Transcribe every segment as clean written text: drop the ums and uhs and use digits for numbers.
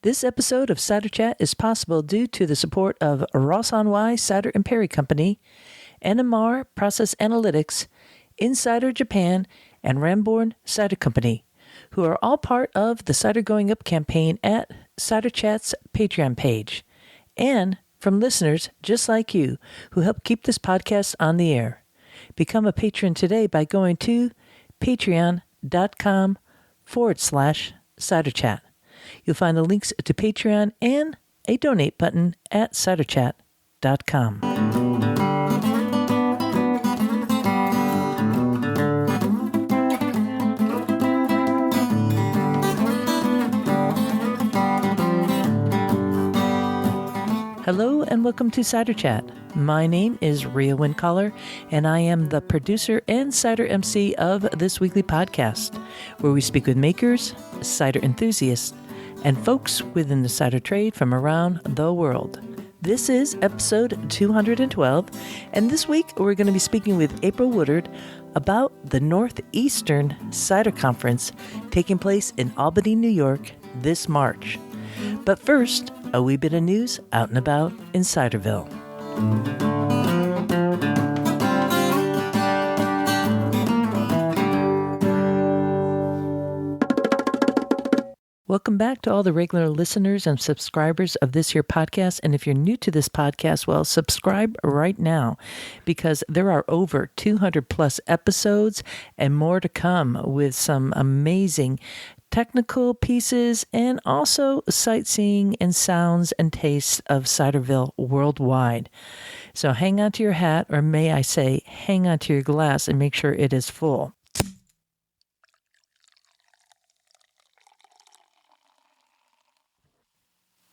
This episode of Cider Chat is possible due to the support of Ross on Y Cider and Perry Company, NMR Process Analytics, Insider Japan, and Ramborn Cider Company, who are all part of the Cider Going Up campaign at Cider Chat's Patreon page, and from listeners just like you who help keep this podcast on the air. Become a patron today by going to patreon.com/Cider Chat. You'll find the links to Patreon and a donate button at ciderchat.com. Hello and welcome to Cider Chat. My name is Rhea Windcaller, and I am the producer and cider MC of this weekly podcast, where we speak with makers, cider enthusiasts, and folks within the cider trade from around the world. This is episode 212, and this week we're going to be speaking with April Woodard about the Northeastern Cider Conference taking place in Albany, New York this March. But first, a wee bit of news out and about in Ciderville. Welcome back to all the regular listeners and subscribers of this here podcast. And if you're new to this podcast, well, subscribe right now because there are over 200 plus episodes and more to come with some amazing technical pieces and also sightseeing and sounds and tastes of Ciderville worldwide. So hang on to your hat, or may I say, hang on to your glass and make sure it is full.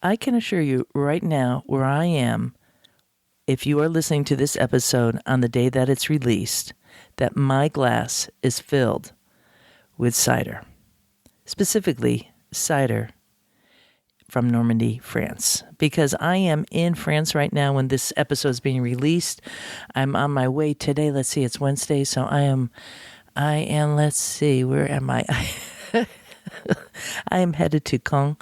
I can assure you right now where I am, if you are listening to this episode on the day that it's released, that my glass is filled with cider. Specifically, cider from Normandy, France. Because I am in France right now when this episode is being released. I'm on my way today. Let's see, it's Wednesday, so I am, let's see, where am I? I am headed to Caen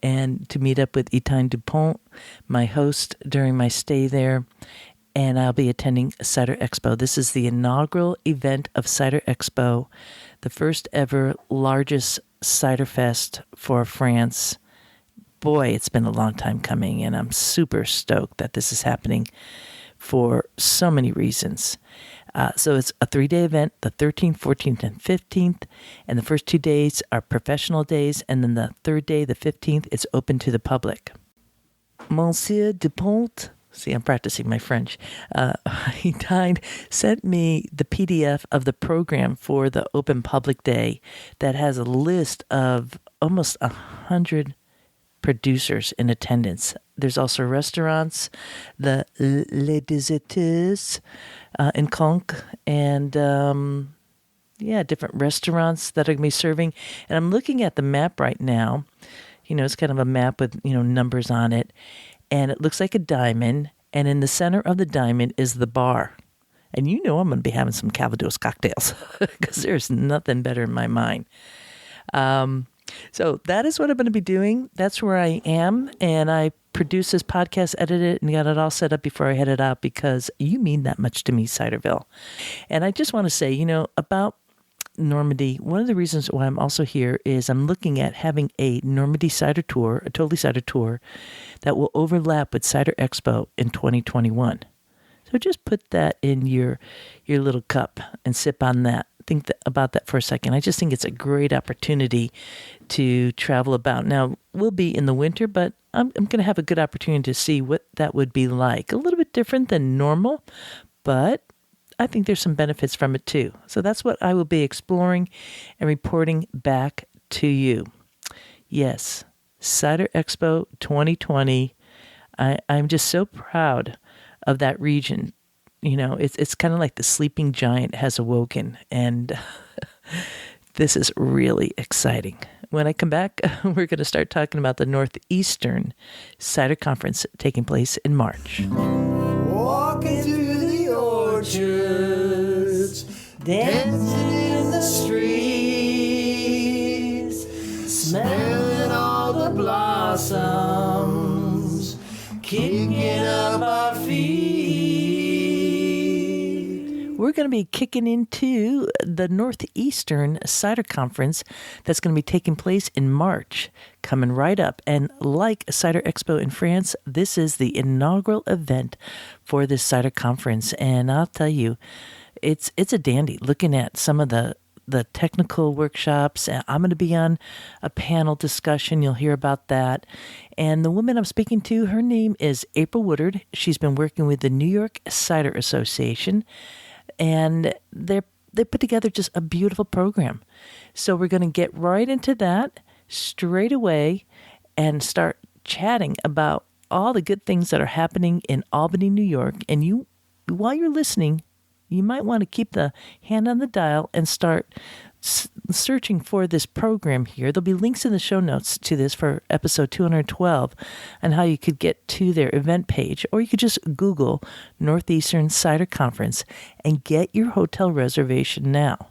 and to meet up with Etienne Dupont, my host during my stay there, and I'll be attending Cider Expo. This is the inaugural event of Cider Expo, the first ever largest cider fest for France. Boy, it's been a long time coming, and I'm super stoked that this is happening for so many reasons. So it's a 3-day event, the 13th, 14th, and 15th. And the first 2 days are professional days. And then the third day, the 15th, it's open to the public. Monsieur Dupont, see, I'm practicing my French. He sent me the PDF of the program for the open public day that has a list of almost 100 producers in attendance. There's also restaurants, the Les Deserteurs in Conques, and different restaurants that are going to be serving. And I'm looking at the map right now. You know, it's kind of a map with, numbers on it. And it looks like a diamond. And in the center of the diamond is the bar. And I'm going to be having some Calvados cocktails because there's nothing better in my mind. So that is what I'm going to be doing. That's where I am. And I produced this podcast, edited it, and got it all set up before I headed out because you mean that much to me, Ciderville. And I just want to say, about Normandy, one of the reasons why I'm also here is I'm looking at having a Normandy cider tour, a totally cider tour, that will overlap with Cider Expo in 2021. So just put that in your little cup and sip on that. Think about that for a second. I just think it's a great opportunity to travel about. Now, we'll be in the winter, but I'm going to have a good opportunity to see what that would be like. A little bit different than normal, but I think there's some benefits from it too. So that's what I will be exploring and reporting back to you. Yes, Cider Expo 2020. I'm just so proud of that region. It's kind of like the sleeping giant has awoken, and this is really exciting. When I come back, we're going to start talking about the Northeastern Cider Conference taking place in March. Walking through the orchards, dancing in the streets, smelling all the blossoms blossoms, kicking up our feet. We're going to be kicking into the Northeastern Cider Conference that's going to be taking place in March, coming right up. And like Cider Expo in France, this is the inaugural event for this cider conference. And I'll tell you, it's a dandy. Looking at some of the technical workshops. I'm going to be on a panel discussion. You'll hear about that. And the woman I'm speaking to, her name is April Woodard. She's been working with the New York Cider Association, and they put together just a beautiful program. So we're going to get right into that straight away and start chatting about all the good things that are happening in Albany, New York. And you, while you're listening, you might want to keep the hand on the dial and start searching for this program here. There'll be links in the show notes to this for episode 212 and how you could get to their event page, or you could just Google Northeastern Cider Conference and get your hotel reservation now.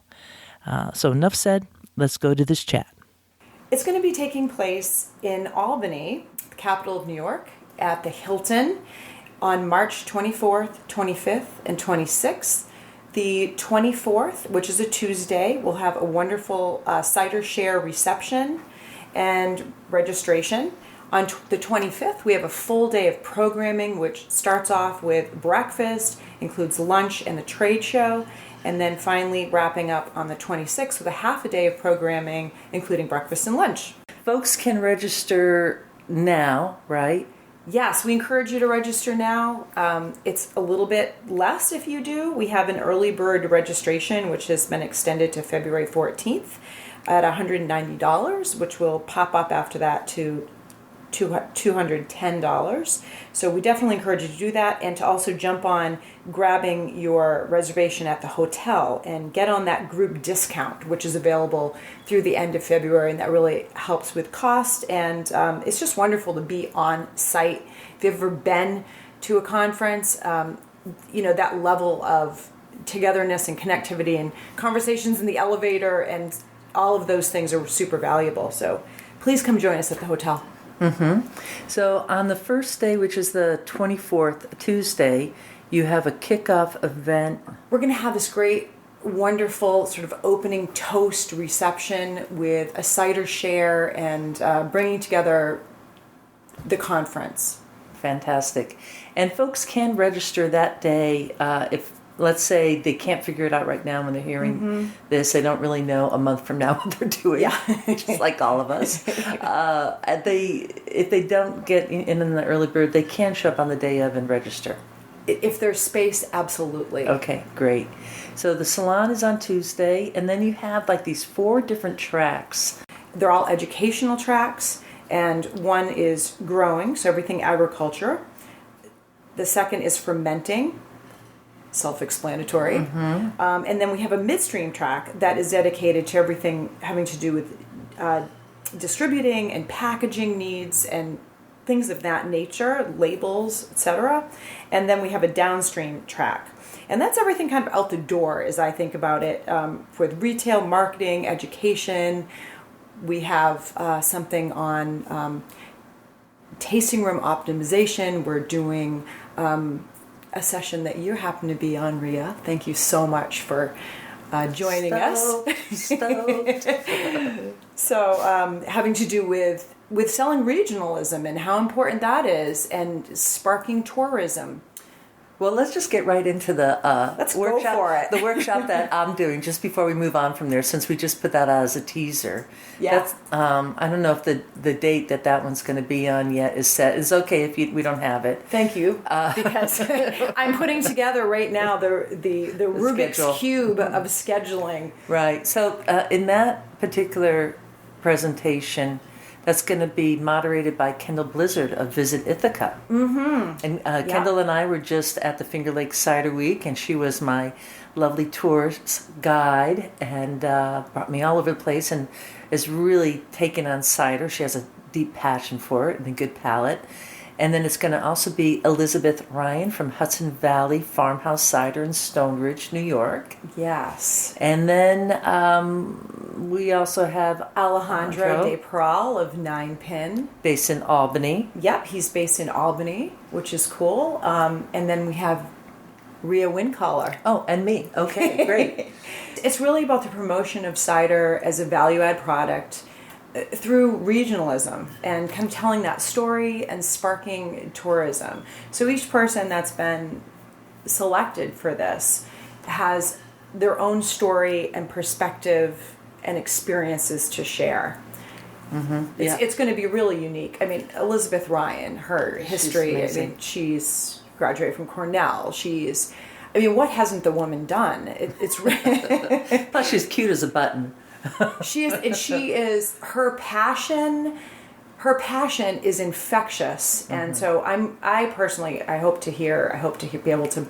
So enough said, let's go to this chat. It's going to be taking place in Albany, the capital of New York, at the Hilton on March 24th, 25th, and 26th. The 24th, which is a Tuesday, we'll have a wonderful cider share reception and registration. On the 25th, we have a full day of programming, which starts off with breakfast, includes lunch and the trade show, and then finally wrapping up on the 26th with a half a day of programming, including breakfast and lunch. Folks can register now, right? Yes, we encourage you to register now. It's a little bit less if you do. We have an early bird registration, which has been extended to February 14th at $190, which will pop up after that to $210. So we definitely encourage you to do that, and to also jump on grabbing your reservation at the hotel and get on that group discount, which is available through the end of February, and that really helps with cost. And it's just wonderful to be on site. If you've ever been to a conference, that level of togetherness and connectivity and conversations in the elevator and all of those things are super valuable. So please come join us at the hotel. Mm-hmm. So on the first day, which is the 24th, Tuesday, you have a kickoff event. We're going to have this great, wonderful sort of opening toast reception with a cider share and bringing together the conference. Fantastic. And folks can register that day if, let's say, they can't figure it out right now when they're hearing this. They don't really know a month from now what they're doing, just like all of us. If they don't get in the early bird, they can show up on the day of and register. If there's space, absolutely. Okay, great. So the salon is on Tuesday, and then you have like these 4 different tracks. They're all educational tracks, and one is growing, so everything agriculture. The second is fermenting. Self-explanatory. And then we have a midstream track that is dedicated to everything having to do with distributing and packaging needs and things of that nature, labels, etc. And then we have a downstream track. And that's everything kind of out the door as I think about it, with retail, marketing, education. We have something on tasting room optimization. We're doing a session that you happen to be on, Rhea. Thank you so much for joining us. Stoked. So having to do with selling regionalism and how important that is, and sparking tourism. Well, let's just get right into the workshop. Go for it. The workshop that I'm doing, just before we move on from there, since we just put that out as a teaser. Yeah. That's, I don't know if the date that one's going to be on yet is set. It's okay if we don't have it. Thank you, because I'm putting together right now the Rubik's schedule. Cube of scheduling. Right. So in that particular presentation, that's going to be moderated by Kendall Blizzard of Visit Ithaca. Mm-hmm. And Kendall and I were just at the Finger Lakes Cider Week, and she was my lovely tourist guide and brought me all over the place and is really taken on cider. She has a deep passion for it and a good palate. And then it's going to also be Elizabeth Ryan from Hudson Valley Farmhouse Cider in Stone Ridge, New York. Yes. And then We also have Alejandro de Peral of 9 Pin. based in Albany. Yep, he's based in Albany, which is cool. And then we have Rhea Windcaller. Oh, and me. Okay, great. It's really about the promotion of cider as a value-add product through regionalism and kind of telling that story and sparking tourism. So each person that's been selected for this has their own story and perspective and experiences to share. Mm-hmm. It's going to be really unique. I mean, Elizabeth Ryan, her history, she's graduated from Cornell. What hasn't the woman done? It's Plus, she's cute as a button. She is her passion. Her passion is infectious, and so I personally hope to be able to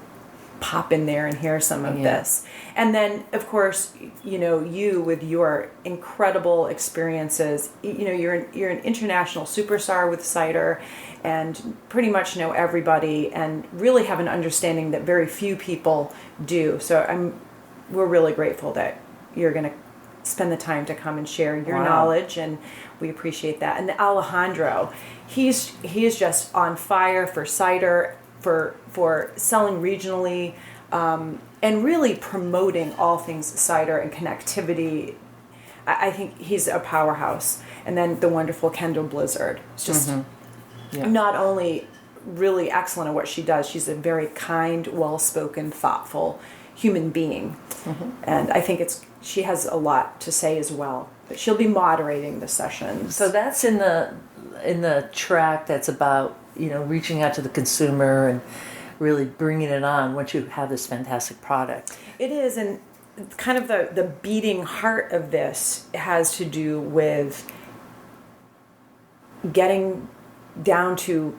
pop in there and hear some of this. And then, of course, you with your incredible experiences, you're an international superstar with cider, and pretty much know everybody, and really have an understanding that very few people do. So we're really grateful that you're going to spend the time to come and share your knowledge, and we appreciate that. And Alejandro, he is just on fire for cider, for selling regionally, and really promoting all things cider and connectivity. I think he's a powerhouse. And then the wonderful Kendall Blizzard. It's just not only really excellent at what she does, she's a very kind, well-spoken, thoughtful human being. Mm-hmm. And I think she has a lot to say as well. But she'll be moderating the sessions. So that's in the track that's about reaching out to the consumer and really bringing it on once you have this fantastic product. It is, and kind of the beating heart of this has to do with getting down to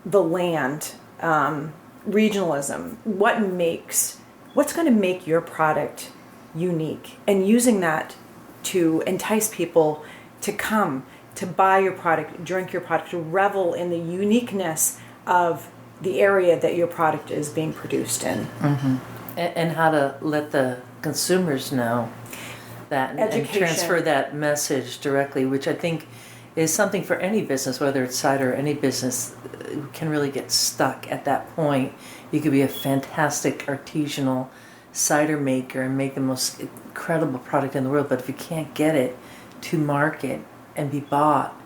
the land, regionalism. What's going to make your product unique, and using that to entice people to come to buy your product, drink your product, to revel in the uniqueness of the area that your product is being produced in. Mm-hmm. And how to let the consumers know that and transfer that message directly, which I think is something for any business, whether it's cider or any business, can really get stuck at that point. You could be a fantastic artisanal cider maker and make the most incredible product in the world, but if you can't get it to market and be bought,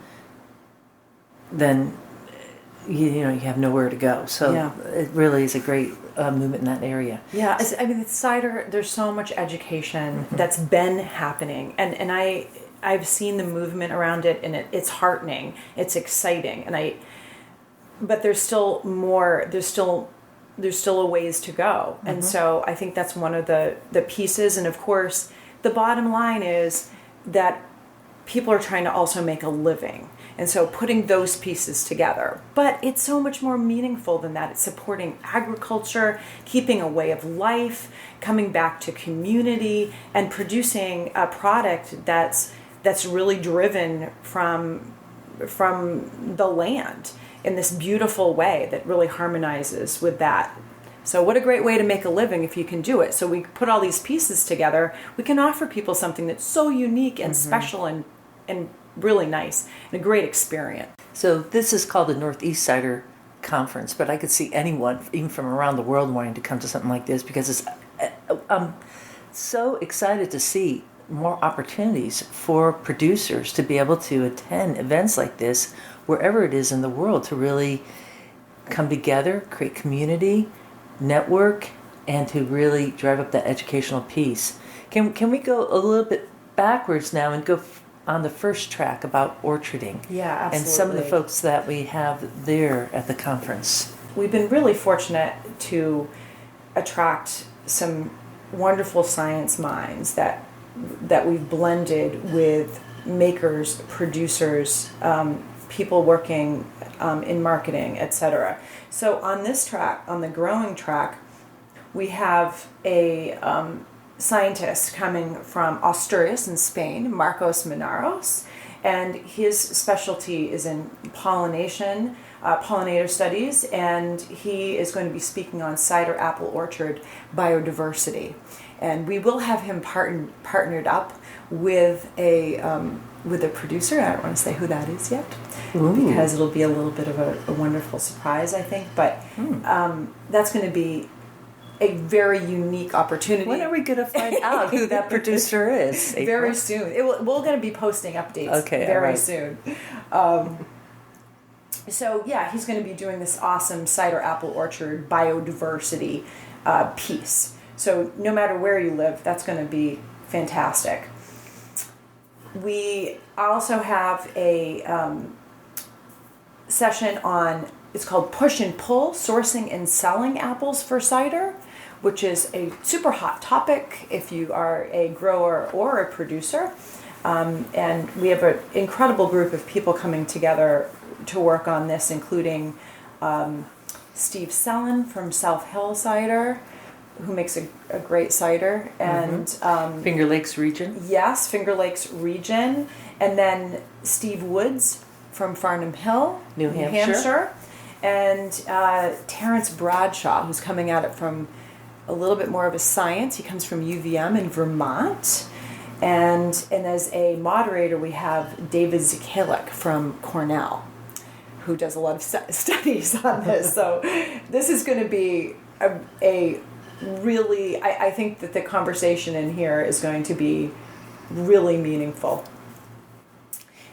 then you have nowhere to go. So it really is a great movement in that area. Yeah, it's cider. There's so much education that's been happening, and I've seen the movement around it, and it's heartening. It's exciting, but there's still more. There's still a ways to go, and so I think that's one of the pieces. And of course, the bottom line is that people are trying to also make a living. And so putting those pieces together. But it's so much more meaningful than that. It's supporting agriculture, keeping a way of life, coming back to community, and producing a product that's really driven from the land in this beautiful way that really harmonizes with that. So what a great way to make a living if you can do it. So we put all these pieces together. We can offer people something that's so unique and special and really nice and a great experience. So this is called the Northeast Cider Conference, but I could see anyone, even from around the world, wanting to come to something like this because I'm so excited to see more opportunities for producers to be able to attend events like this wherever it is in the world, to really come together, create community, network, and to really drive up that educational piece. Can we go a little bit backwards now and go on the first track about orcharding? Yeah, absolutely. And some of the folks that we have there at the conference. We've been really fortunate to attract some wonderful science minds that we've blended with makers, producers, people working in marketing, etc. So on this track, on the growing track, we have a scientist coming from Asturias in Spain, Marcos Menaros, And his specialty is in pollination, pollinator studies, and he is going to be speaking on cider apple orchard biodiversity. And we will have him partnered up with a producer. I don't want to say who that is yet, because it'll be a little bit of a wonderful surprise, I think. But that's going to be a very unique opportunity. When are we going to find out who that producer is? April? Very soon. We're going to be posting updates very soon. So yeah, he's going to be doing this awesome cider apple orchard biodiversity piece. So no matter where you live, that's going to be fantastic. We also have a session on, it's called Push and Pull, Sourcing and Selling Apples for Cider, which is a super hot topic if you are a grower or a producer. And we have an incredible group of people coming together to work on this, including Steve Sellen from South Hill Cider, who makes a great cider, and Finger Lakes region. Yes, Finger Lakes region, and then Steve Woods from Farnham Hill, New Hampshire, and Terrence Bradshaw, who's coming at it from a little bit more of a science. He comes from UVM in Vermont, and as a moderator we have David Zakalik from Cornell, who does a lot of studies on this. So this is going to be a really, I think that the conversation in here is going to be really meaningful.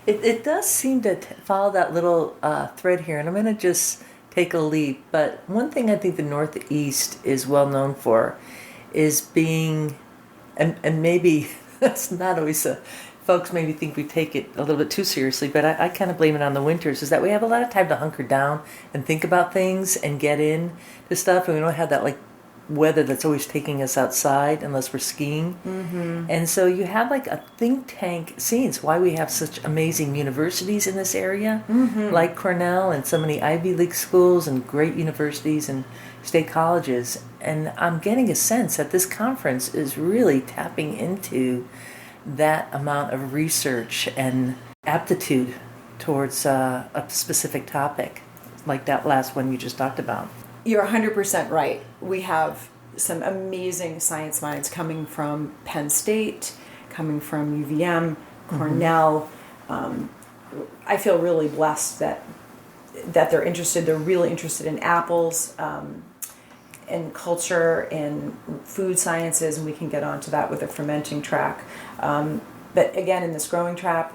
It does seem to follow that little thread here, and I'm going to just take a leap. But one thing I think the Northeast is well known for is being, and maybe that's not always folks maybe think we take it a little bit too seriously, but I kind of blame it on the winters, is that we have a lot of time to hunker down and think about things and get in to stuff, and we don't have that like weather that's always taking us outside unless we're skiing. And so you have like a think tank scene. It's why we have such amazing universities in this area, like Cornell and so many Ivy League schools and great universities and state colleges. And I'm getting a sense that this conference is really tapping into that amount of research and aptitude towards a specific topic, like that last one you just talked about. You're 100% right. We have some amazing science minds coming from Penn State, coming from UVM, Cornell. I feel really blessed that they're interested. They're really interested in apples, and culture, and food sciences, and we can get onto that with a fermenting track. But again, in this growing track,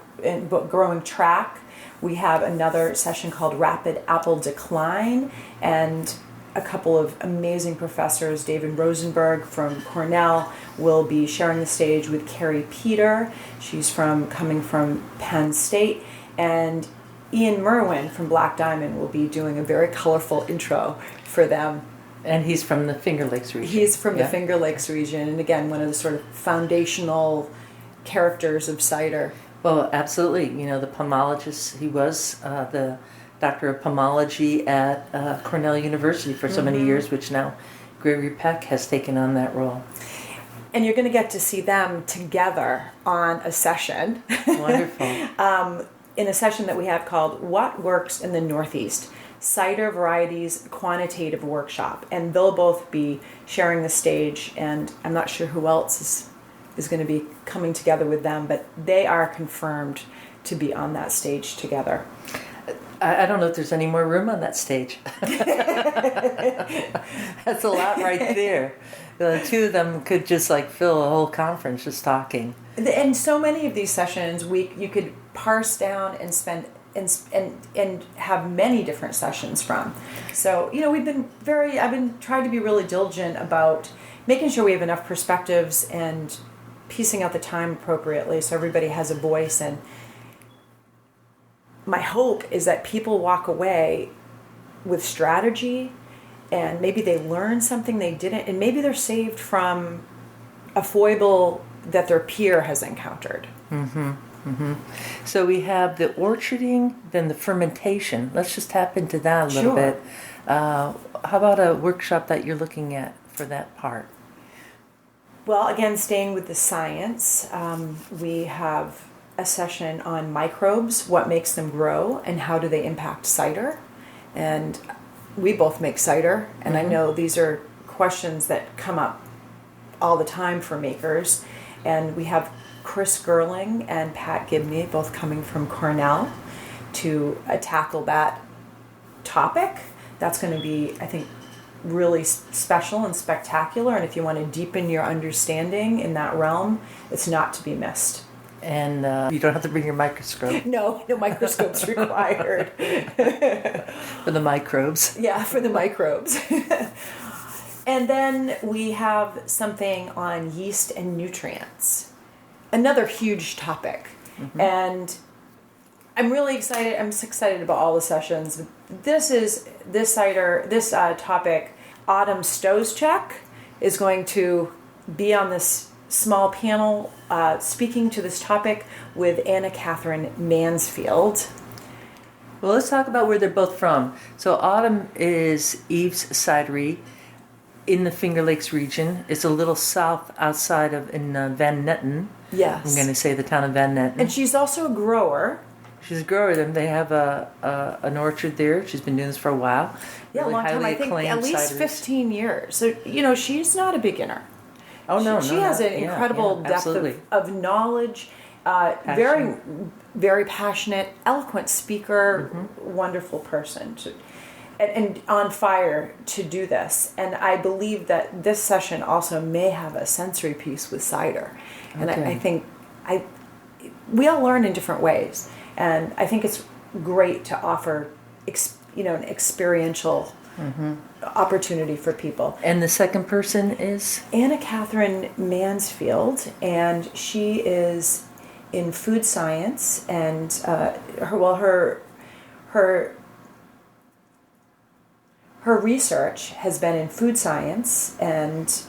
we have another session called Rapid Apple Decline, and a couple of amazing professors. David Rosenberg from Cornell will be sharing the stage with Carrie Peter. She's coming from Penn State, and Ian Merwin from Black Diamond will be doing a very colorful intro for them. And he's from the Finger Lakes region. He's from the Finger Lakes region, and again, one of the sort of foundational characters of cider. Well, absolutely. You know, the pomologist, he was the Doctor of Pomology at Cornell University for so many years, which now Gregory Peck has taken on that role. And you're going to get to see them together on a session. Wonderful. In a session that we have called What Works in the Northeast? Cider Varieties Quantitative Workshop. And they'll both be sharing the stage, and I'm not sure who else is going to be coming together with them, but they are confirmed to be on that stage together. I don't know if there's any more room on that stage. That's a lot right there. The two of them could just like fill a whole conference just talking. And so many of these sessions, you could parse down and spend and have many different sessions from. So, you know, I've been trying to be really diligent about making sure we have enough perspectives and piecing out the time appropriately so everybody has a voice. And my hope is that people walk away with strategy, and maybe they learn something they didn't, and maybe they're saved from a foible that their peer has encountered. So we have the orcharding, then the fermentation. Let's just tap into that a little bit. How about a workshop that you're looking at for that part? Well, again, staying with the science, we have a session on microbes, what makes them grow, and how do they impact cider. And we both make cider, and I know these are questions that come up all the time for makers. And we have Chris Gerling and Pat Gibney, both coming from Cornell, to tackle that topic. That's going to be, I think, really special and spectacular. And if you want to deepen your understanding in that realm, it's not to be missed. And you don't have to bring your microscope No microscope's required. for the microbes. Yeah, for the microbes. And then we have something on yeast and nutrients. Another huge topic. And I'm really excited. I'm so excited about all the sessions. This topic, Autumn Stozchek is going to be on this small panel speaking to this topic with Anna Catherine Mansfield. Well, let's talk about where they're both from. So Autumn is Eve's Cidery in the Finger Lakes region. It's a little south outside of Van Netten. Yes. I'm going to say the town of Van Netten. And she's also a grower. She's a grower. They have an orchard there. She's been doing this for a while. Yeah, Really a long time. I think at least ciders. 15 years. So, she's not a beginner. Oh, no, She has an incredible depth of knowledge. Very, very passionate, eloquent speaker, wonderful person. And on fire to do this. And I believe that this session also may have a sensory piece with cider. And I think we all learn in different ways. And I think it's great to offer, an experiential opportunity for people. And the second person is? Anna Catherine Mansfield, and she is in food science, and her research has been in food science and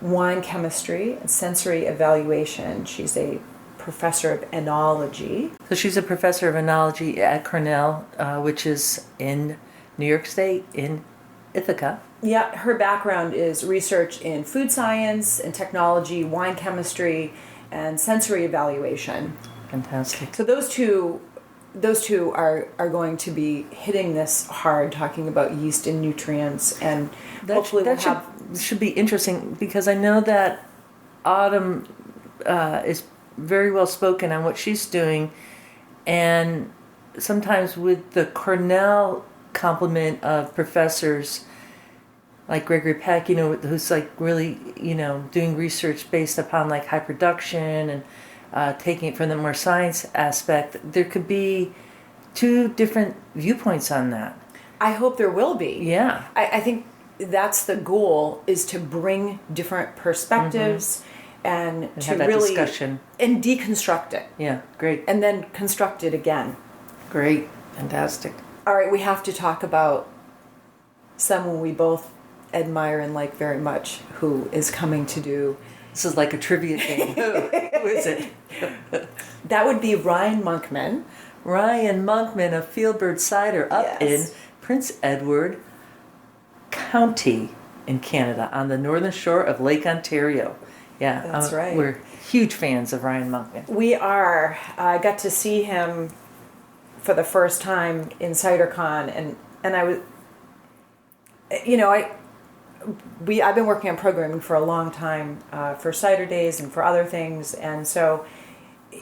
wine chemistry and sensory evaluation. She's a professor of enology. So she's a professor of enology at Cornell, which is in New York State, in Ithaca. Yeah, her background is research in food science and technology, wine chemistry, and sensory evaluation. Fantastic. So those two are going to be hitting this hard, talking about yeast and nutrients, and hopefully should be interesting, because I know that Autumn is very well spoken on what she's doing, and sometimes with the Cornell complement of professors like Gregory Peck, who's like really, doing research based upon like high production and taking it from the more science aspect, there could be two different viewpoints on that. I hope there will be. Yeah. I think that's the goal, is to bring different perspectives and to have that really discussion and deconstruct it. Yeah, great. And then construct it again. Great. Fantastic. All right, we have to talk about someone we both admire and like very much, who is coming to do. This is like a trivia game. Who is it? That would be Ryan Monkman. Ryan Monkman of Fieldbird Cider up in Prince Edward County in Canada on the northern shore of Lake Ontario. Yeah, that's right. We're huge fans of Ryan Monkman. We are. I got to see him for the first time in CiderCon, and I was, I've been working on programming for a long time for Cider Days and for other things, and so,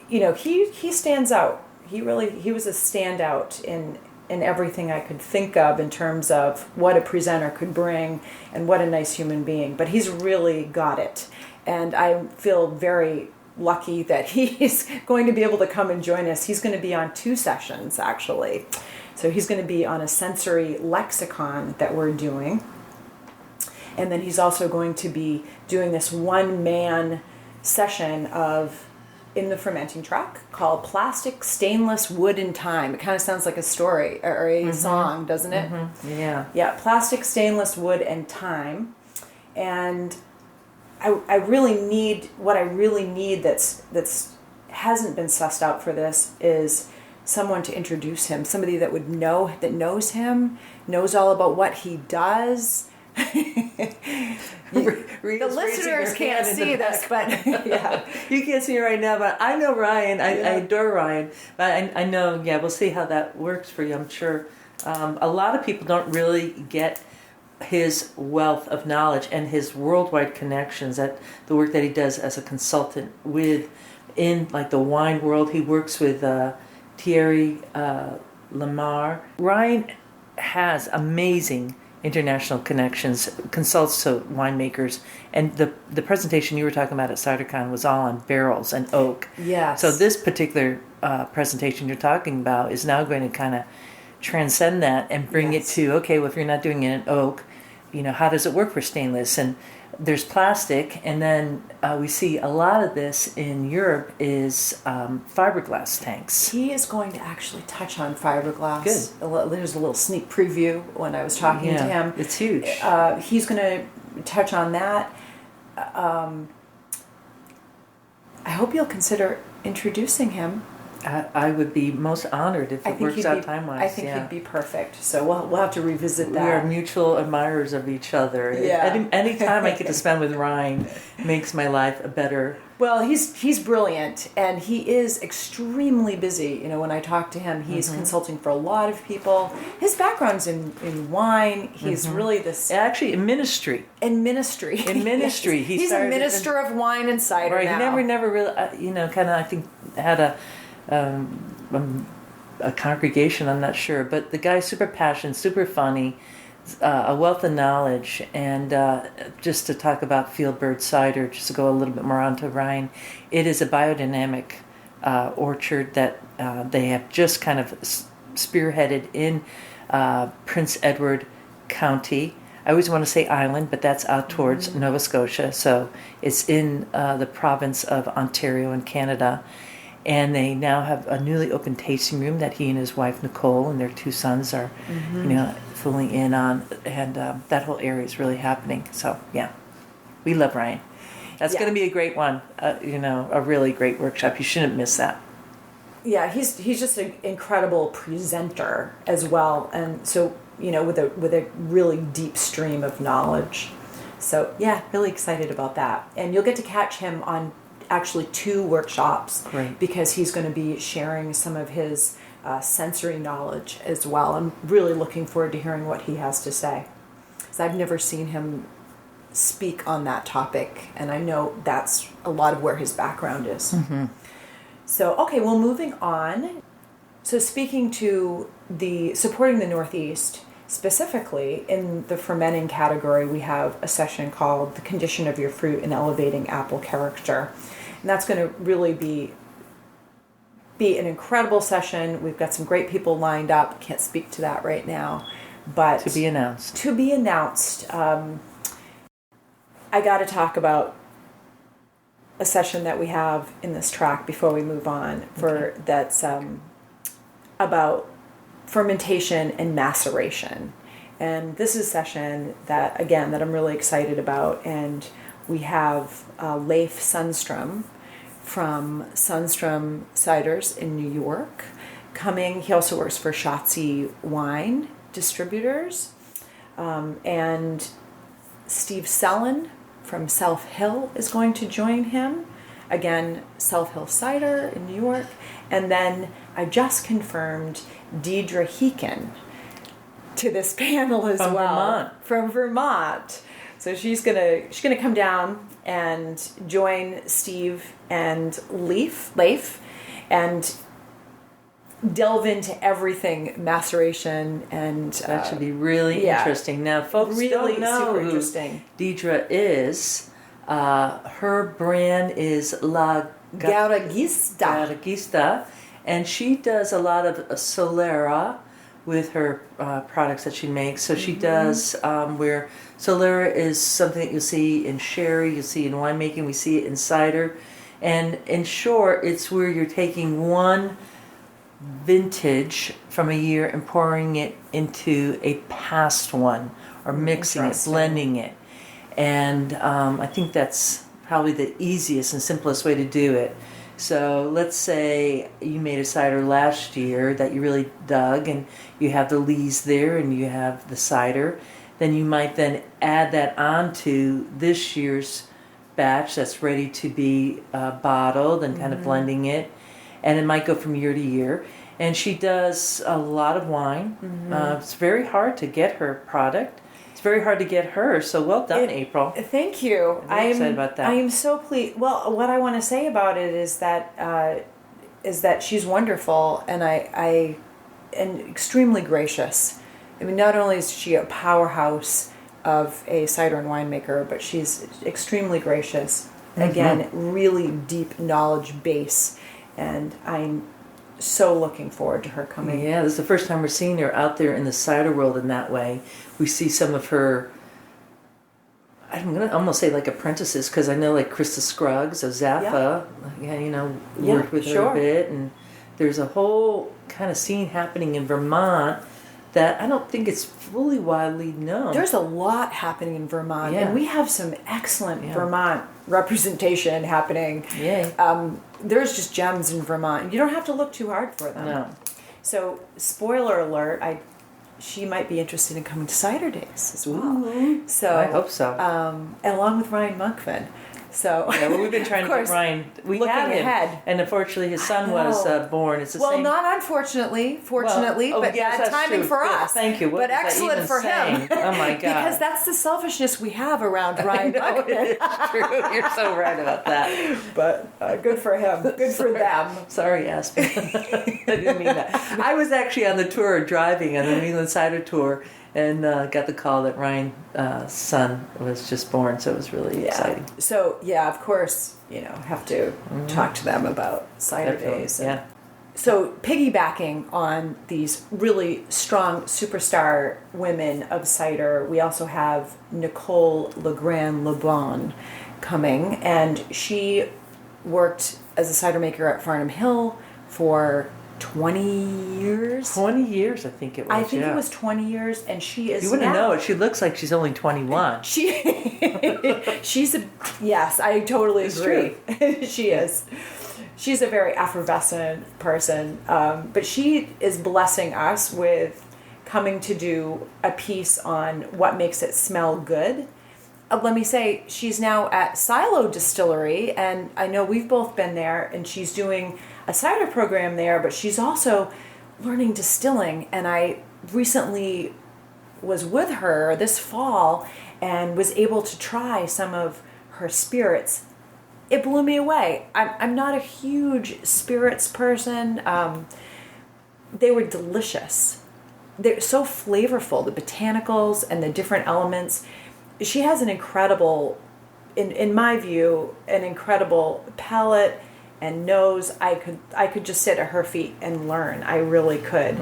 he stands out. He was a standout in everything I could think of in terms of what a presenter could bring and what a nice human being. But he's really got it, and I feel very lucky that he's going to be able to come and join us. He's going to be on 2 sessions, actually. So he's going to be on a sensory lexicon that we're doing. And then he's also going to be doing this one-man session in the fermenting track called Plastic, Stainless, Wood, and Time. It kind of sounds like a story or a song, doesn't it? Yeah. Yeah, Plastic, Stainless, Wood, and Time. And I really need that's hasn't been sussed out for this is someone to introduce him, somebody that knows him, knows all about what he does, The listeners can't see this, but yeah. You can't see me right now, but I know Ryan. I adore Ryan. But I know, we'll see how that works for you, I'm sure. A lot of people don't really get his wealth of knowledge and his worldwide connections, that the work that he does as a consultant in like the wine world. He works with Thierry Lamar. Ryan has amazing international connections, consults to winemakers, and the presentation you were talking about at CiderCon was all on barrels and oak. Yes. So this particular presentation you're talking about is now going to kind of transcend that and bring it to, okay, well, if you're not doing it in oak, how does it work for stainless? And there's plastic, and then we see a lot of this in Europe is fiberglass tanks. He is going to actually touch on fiberglass. Good. There's a little sneak preview when I was talking to him. It's huge. He's going to touch on that. I hope you'll consider introducing him. I would be most honored if it works out time-wise. I think he'd be perfect. So we'll have to revisit that. We are mutual admirers of each other. Yeah. Any time I get to spend with Ryan makes my life a better... Well, he's brilliant, and he is extremely busy. When I talk to him, he's consulting for a lot of people. His background's in wine. He's really this... Actually, in ministry. In ministry. Yes. He's a minister of wine and cider now. He never really, kind of, I think, had a congregation, I'm not sure, but the guy's super passionate, super funny, a wealth of knowledge. And just to talk about Fieldbird Cider, just to go a little bit more on to Ryan, it is a biodynamic orchard that they have just kind of spearheaded in Prince Edward County. I always want to say island, but that's out towards Nova Scotia, so it's in the province of Ontario in Canada. And they now have a newly opened tasting room that he and his wife Nicole and their 2 sons are, fully in on, and that whole area is really happening. So we love Ryan. That's going to be a great one. A really great workshop. You shouldn't miss that. Yeah, he's just an incredible presenter as well, and so with a really deep stream of knowledge. So really excited about that, and you'll get to catch him on actually 2 workshops. Great. Because he's going to be sharing some of his sensory knowledge as well. I'm really looking forward to hearing what he has to say, because I've never seen him speak on that topic, and I know that's a lot of where his background is. So, okay, well, moving on. So speaking to supporting the Northeast, specifically in the fermenting category, we have a session called The Condition of Your Fruit and Elevating Apple Character. And that's going to really be an incredible session. We've got some great people lined up. Can't speak to that right now, but To be announced. I got to talk about a session that we have in this track before we move on. That's about fermentation and maceration. And this is a session that I'm really excited about. And we have Leif Sundstrom from Sundstrom Ciders in New York coming. He also works for Schatzi Wine Distributors. And Steve Sellen from South Hill is going to join him. Again, South Hill Cider in New York. And then I just confirmed Deidre Heeken to this panel as well. From Vermont. So she's gonna come down and join Steve and Leif and delve into everything maceration, and that should be really interesting. Now, folks really don't know who Deidre is. Her brand is La Garagista, and she does a lot of Solera with her products that she makes. So she does where Solera is something that you'll see in sherry, you'll see in winemaking, we see it in cider. And in short, it's where you're taking one vintage from a year and pouring it into a past one, or mixing it, blending it. And I think that's probably the easiest and simplest way to do it. So let's say you made a cider last year that you really dug, and you have the lees there and you have the cider. then you might then add that onto this year's batch that's ready to be bottled and kind of blending it. And it might go from year to year. And she does a lot of wine. It's very hard to get her product. It's very hard to get her. So well done, April. Thank you. I'm excited about that. I am so pleased. Well, what I want to say about it is that she's wonderful, and I am extremely gracious. I mean, not only is she a powerhouse of a cider and winemaker, but she's extremely gracious. Again, really deep knowledge base, and I'm so looking forward to her coming. Yeah, this is the first time we're seeing her out there in the cider world in that way. We see some of her, I'm going to almost say like apprentices, because I know like Krista Scruggs of Zaffa, worked with her a bit, and there's a whole kind of scene happening in Vermont that I don't think it's fully widely known. There's a lot happening in Vermont, and we have some excellent Vermont representation happening. Yay. There's just gems in Vermont. You don't have to look too hard for them. No. So, spoiler alert, she might be interested in coming to Cider Days as well. Ooh, so I hope so. Along with Ryan Monkman. So we've been trying to get Ryan. We looking have him, ahead, and unfortunately, his son was born. It's the same. Well, not unfortunately, fortunately, but yes, timing true. for Good. us. Thank you. What but was that excellent even for saying? him. Oh my God! Because that's the selfishness we have around Ryan Monkman. It's true. You're so right about that. But good for him. Good for them. Sorry, Aspen. I didn't mean that. I was actually on the tour driving on the New England Cider Tour. And got the call that Ryan's son was just born, so it was really exciting. So, of course, have to talk to them about Cider Days. Yeah. So, piggybacking on these really strong superstar women of cider, we also have Nicole Legrand-Lebon coming, and she worked as a cider maker at Farnham Hill for 20 years. 20 years, I think it was. I think it was 20 years, and she is. You wouldn't know it. She looks like she's only 21. She's a. Yes, I totally agree. She is. She's a very effervescent person, but she is blessing us with coming to do a piece on what makes it smell good. Let me say, she's now at Silo Distillery, and I know we've both been there, and she's doing a cider program there, but she's also learning distilling. And I recently was with her this fall and was able to try some of her spirits. It blew me away. I'm not a huge spirits person. They were delicious. They're so flavorful, the botanicals and the different elements. She has an incredible, in my view, an incredible palate and nose. I could just sit at her feet and learn. I really could.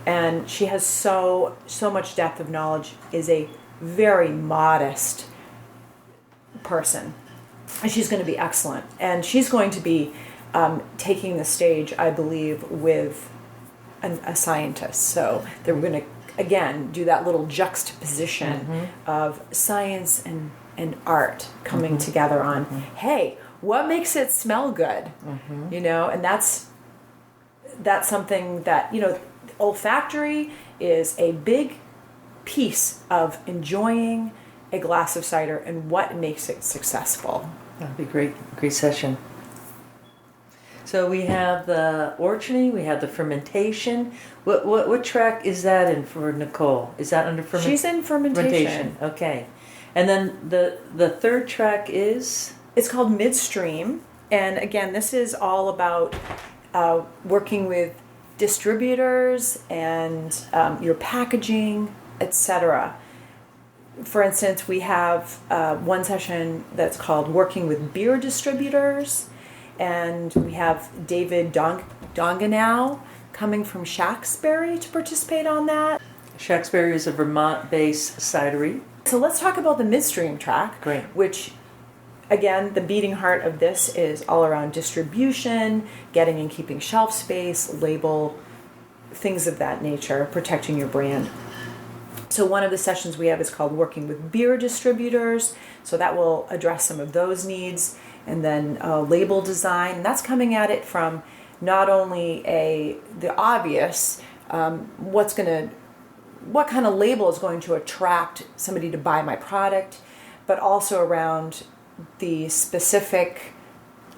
And she has so much depth of knowledge, is a very modest person. And she's going to be excellent. And she's going to be taking the stage, I believe, with a scientist. So they're going to, again, do that little juxtaposition of science and art coming together on, hey, what makes it smell good? And that's something that, olfactory is a big piece of enjoying a glass of cider and what makes it successful. That'd be great session. So we have the orcharding, we have the fermentation. What track is that in for Nicole? Is that under fermentation? She's in fermentation. Okay. And then the third track is? It's called Midstream. And again, this is all about working with distributors and your packaging, etc. For instance, we have one session that's called Working with Beer Distributors. And we have David Donganow coming from Shaxbury to participate on that. Shaxbury is a Vermont-based cidery. So let's talk about the midstream track, Great. Which, again, the beating heart of this is all around distribution, getting and keeping shelf space, label, things of that nature, protecting your brand. So one of the sessions we have is called Working with Beer Distributors. So that will address some of those needs. And then label design. And that's coming at it from not only the obvious, what's going to what kind of label is going to attract somebody to buy my product, but also around the specific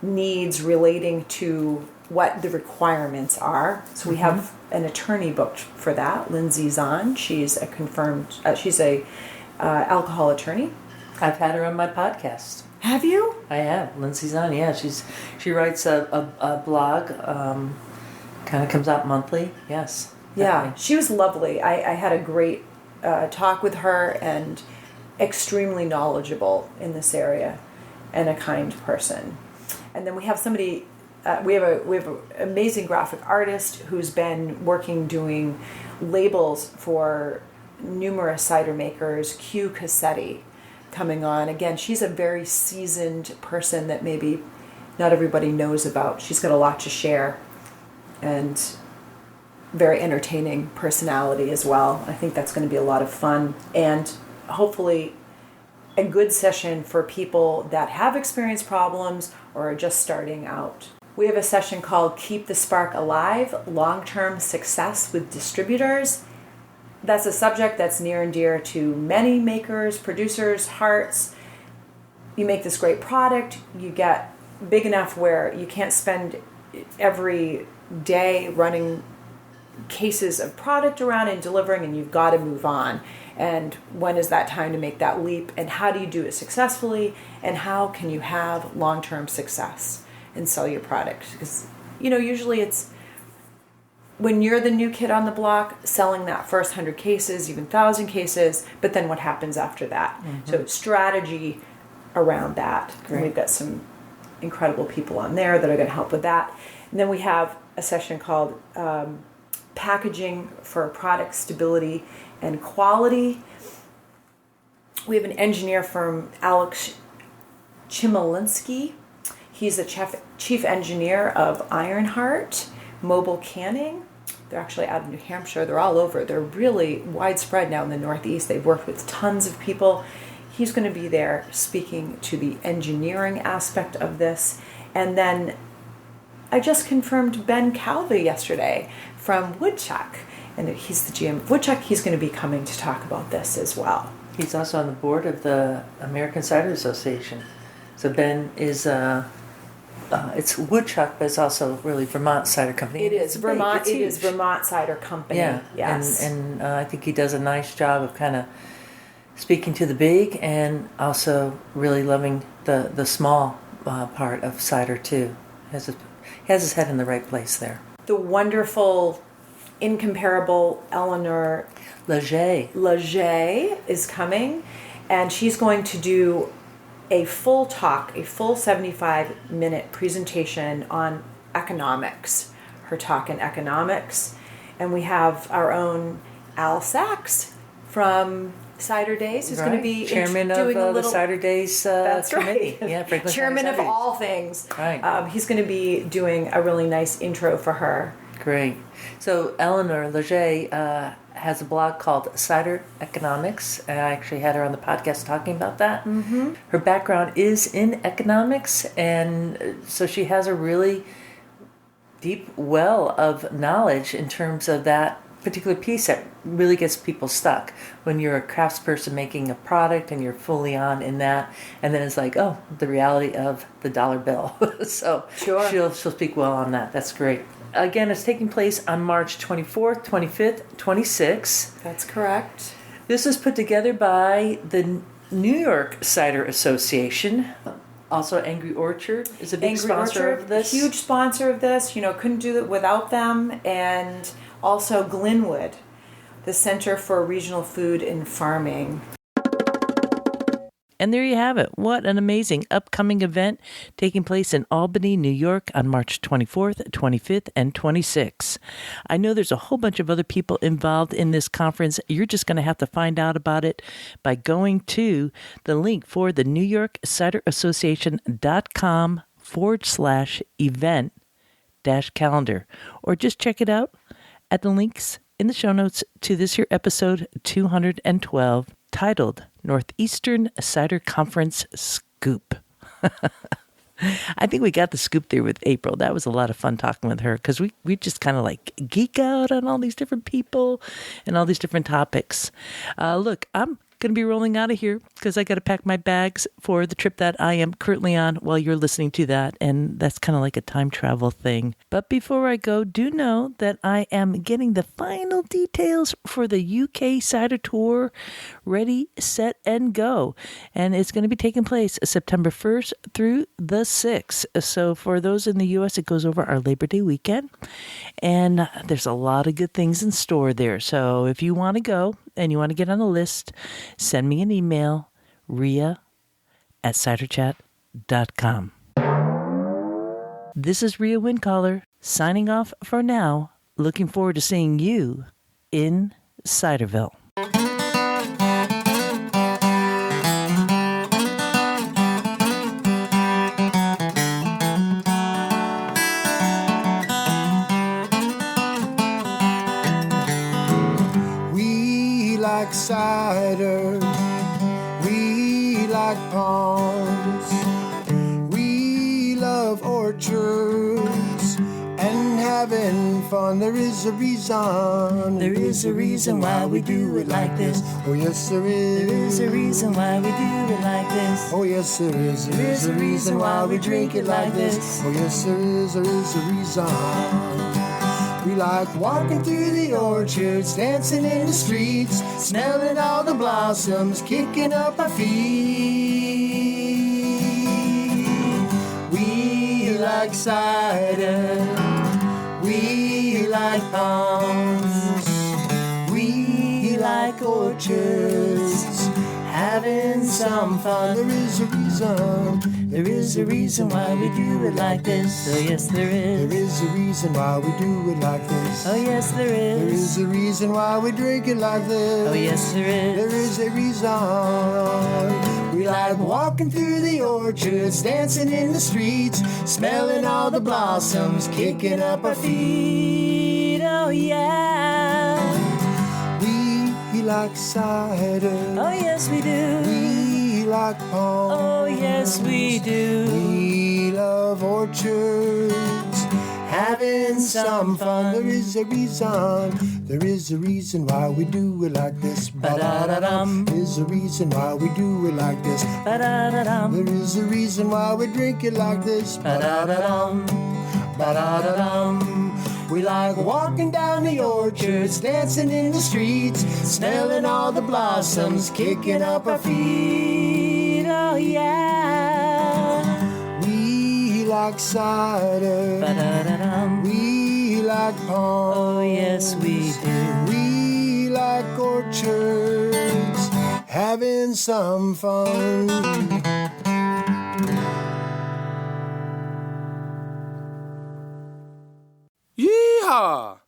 needs relating to what the requirements are. So we have an attorney booked for that, Lindsay Zahn. She's a confirmed, she's a alcohol attorney. I've had her on my podcast. Have you? I have. Lindsay Zahn, yeah. She writes a blog, kind of comes out monthly. Yes. Yeah, definitely. she was lovely. I had a great talk with her, and extremely knowledgeable in this area and a kind person. And then we have somebody, we have an amazing graphic artist who's been working doing labels for numerous cider makers, Q Cassetti, coming on. Again, she's a very seasoned person that maybe not everybody knows about. She's got a lot to share, and very entertaining personality as well. I think that's going to be a lot of fun, and hopefully a good session for people that have experienced problems or are just starting out. We have a session called Keep the Spark Alive, Long-Term Success with Distributors. That's a subject that's near and dear to many makers, producers' hearts. You make this great product, you get big enough where you can't spend every day running cases of product around and delivering, and you've got to move on. And when is that time to make that leap, and how do you do it successfully, and how can you have long-term success and sell your product? Because, usually it's when you're the new kid on the block, selling that first 100 cases, even 1,000 cases, but then what happens after that? So strategy around that. And we've got some incredible people on there that are going to help with that. And then we have a session called Packaging for Product Stability and Quality. We have an engineer from Alex Chmielinsky. He's the chief engineer of Ironheart Mobile Canning. They're actually out of New Hampshire. They're all over. They're really widespread now in the Northeast. They've worked with tons of people. He's going to be there speaking to the engineering aspect of this. And then I just confirmed Ben Calvi yesterday from Woodchuck. And he's the GM of Woodchuck. He's going to be coming to talk about this as well. He's also on the board of the American Cider Association. So Ben is, it's Woodchuck, but it's also really Vermont Cider Company. It is Vermont. It is Vermont Cider Company. Yeah. Yes. And I think he does a nice job of kind of speaking to the big, and also really loving the small part of cider too. He has his head in the right place there. The wonderful, incomparable Eleanor Leger is coming, and she's going to do a full 75-minute presentation on economics, her talk in economics. And we have our own Al Sachs from Cider Days, who's going to be chairman doing of a little, the Cider Days that's committee. right. Yeah, Franklin chairman County of Cider all things. Right. He's going to be doing a really nice intro for her. Great. So Eleanor Leger has a blog called Cider Economics. I actually had her on the podcast talking about that. Mm-hmm. Her background is in economics, and so she has a really deep well of knowledge in terms of that particular piece that really gets people stuck when you're a craftsperson making a product and you're fully on in that, and then it's like, oh, the reality of the dollar bill. So sure. she'll speak well on that. That's great. Again, it's taking place on March 24th, 25th, 26th. That's correct. This is put together by the New York Cider Association. Also, Angry Orchard is a big sponsor of this. Huge sponsor of this. Couldn't do it without them. And also Glenwood, the Center for Regional Food and Farming. And there you have it. What an amazing upcoming event taking place in Albany, New York on March 24th, 25th, and 26th. I know there's a whole bunch of other people involved in this conference. You're just going to have to find out about it by going to the link for the New York Cider Association.com/event-calendar, or just check it out at the links in the show notes to this here episode 212, titled Northeastern Cider Conference Scoop. I think we got the scoop there with April. That was a lot of fun talking with her because we just kind of like geek out on all these different people and all these different topics. Look, I'm going to be rolling out of here because I got to pack my bags for the trip that I am currently on while you're listening to that. And that's kind of like a time travel thing. But before I go, do know that I am getting the final details for the UK Cider Tour ready, set, and go. And it's going to be taking place September 1st through the 6th. So for those in the US, it goes over our Labor Day weekend. And there's a lot of good things in store there. So if you want to go and you want to get on the list, send me an email, ria@ciderchat.com. This is Ria Windcaller, signing off for now. Looking forward to seeing you in Ciderville. Like cider, we like palms, we love orchards and having fun. There is a reason why we do it like this. Oh yes there is. There is a reason why we do it like this. Oh yes there is. There is a reason why we drink it like this. Oh yes there is a reason. We like walking through the orchards, dancing in the streets, smelling all the blossoms, kicking up our feet. We like cider, we like palms, we like orchards, having some fun. There is a reason why we do it like this. Oh yes there is. There is a reason why we do it like this. Oh yes there is. There is a reason why we drink it like this. Oh yes there is. There is a reason. We like walking through the orchards, dancing in the streets, smelling all the blossoms, kicking up our feet. Oh yeah. We like cider. Oh yes we do. We like palms. Oh yes we do. We love orchards, having some fun. There is a reason. There is a reason why we do it like this. Ba-da-da-dum. There is a reason why we do it like this. Ba-da-da-dum. There is a reason why we drink it like this. Ba-da-da-dum. Ba-da-da-dum. We like walking down the orchards, dancing in the streets, smelling all the blossoms, kicking up our feet. Oh yeah. We like cider. Ba-da-da-dum. We like palms. Oh yes we do. We like orchards, having some fun. Yeehaw!